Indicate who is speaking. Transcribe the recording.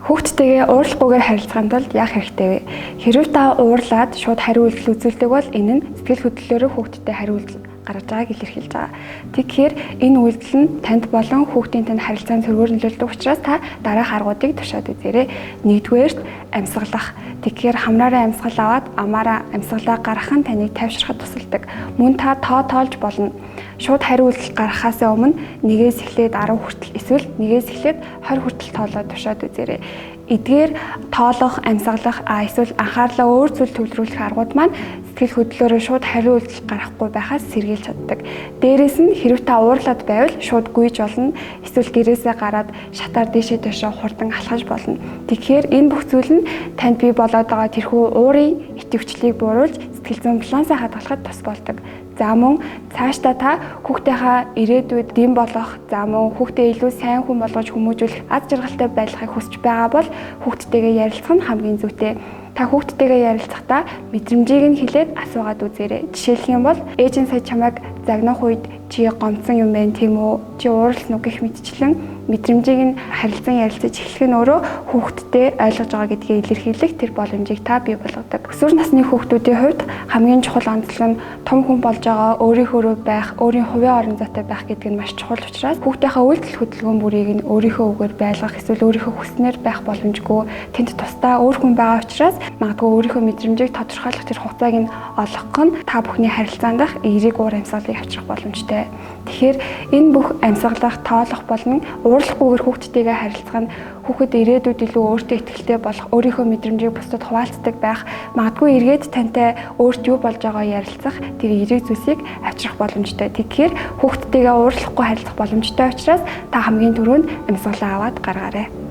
Speaker 1: Хүүхдтэйгээ уурлахгүйгээр харилцахын тулд яах хэрэгтэй вэ? Хэрвээ та уурлаад шууд хариу үйлдэл үзүүлдэг бол энэ нь сэтгэл хөдлөлөөрөө хүүхдтэй хариу үйлдэл гаргаж байгааг илэрхийлж байгаа. Тэгэхээр энэ үйлдэл нь танд болон хүүхдийн танд харилцаанд сөргөөр нөлөөлдөг учраас та дараах аргуудыг туршаад үзээрэй. Нэгдүгээрт амьсгалах. Тэгэхээр хамраараа амьсгал аваад амаараа амьсгалаа гаргах нь таныг тайвшрахад тусалдаг. Мөн та тоолж болно. Шууд хариу үйлдэл гаргахаас өмнө 1-ээс эхлээд 10 хүртэл эсвэл 1-ээс эхлээд 20 хүртэл тоолоод туршаад үзээрэй. Эдгээр тоолох, амьсгалах, эсвэл анхаарлаа өөр зүйл төвлөрүүлэх аргууд маань сэтгэл хөдлөлөөрөө шууд хариу үйлдэл гаргахгүй байхаас сэргийлж чаддаг. Дээрээс нь хэрэв та уурлаад байвал шууд гүйж болно. Эсвэл гэрээсээ гараад шатаар дээшээ дээшээ хурдан алхаж болно. Тэгэхээр энэ бүх зүйл нь танд бий болоод байгаа тэрхүү уурын идэвхжлийг бууруулж сэтгэл зүйн балансаа хадгалахад тус болдог. За мөн цаашдаа та хүүхдийнхаа ирээдүйд дэм болох, за мөн хүүхдээ илүү сайн хүн болгож хүмүүжүүлэх аз жаргалтай байхыг хүсэж байгаа бол хүүхдтэйгээ ярилцах нь хамгийн зүйтэй. Та хүүхдтэйгээ ярилцахдаа мэдрэмжийг нь хэлээд асуугаад үзээрэй. Жишээлх юм бол ээж нь сая чамайг загнах үед чи гомцсон юм байна тийм үү? Чи ууралсан уу гэх мэтчлэн мэдрэмжийг нь харилцан ярилцаж эхлэх нь өөрөө хүүхдтэй ойлгож байгаа гэдгийг илэрхийлэх тэр боломжийг та бий болгодог. Өсвөр насны хүүхдүүдийн хувьд хамгийн чухал онцлог нь том хүн болж байгаа, өөрийнхөө байх, өөрийн хувийн орон зайтай байх гэдэг нь маш чухал учраас хүүхдийнхээ үйлдэл хөдөлгөөн бүрийг нь өөрийнхөө үгээр байлгах эсвэл өөрийнхөө хүснээр байх боломжгүй. Тэнд тусдаа өөр хүн байгаа учраас магадгүй өөрийнхөө мэдрэмжийг тодорхойлох тэр хугацааг нь олгох нь та бүхний харилцаанд эерэг уур амьсгалыг авчрах боломжтой. Тэгэхээр энэ бүх амьсгалах, тоолох болон уурлахгүйгээр хүүхдтэйгээ харилцах нь хүүхэд ирээдүйд илүү өөртөө ихтэй болох, өөрийнхөө мэдрэмжийг бусдад хуваалцдаг байх, магадгүй эргээд тантай өөрт юу болж байгаа ярилцах тэр эерэг зүйлсийг авчрах боломжтой. Тэгэхээр хүүхдтэйгээ уурлахгүй харилцах боломжтой учраас та хамгийн түрүүнд амьсгалаа аваад гаргаарай.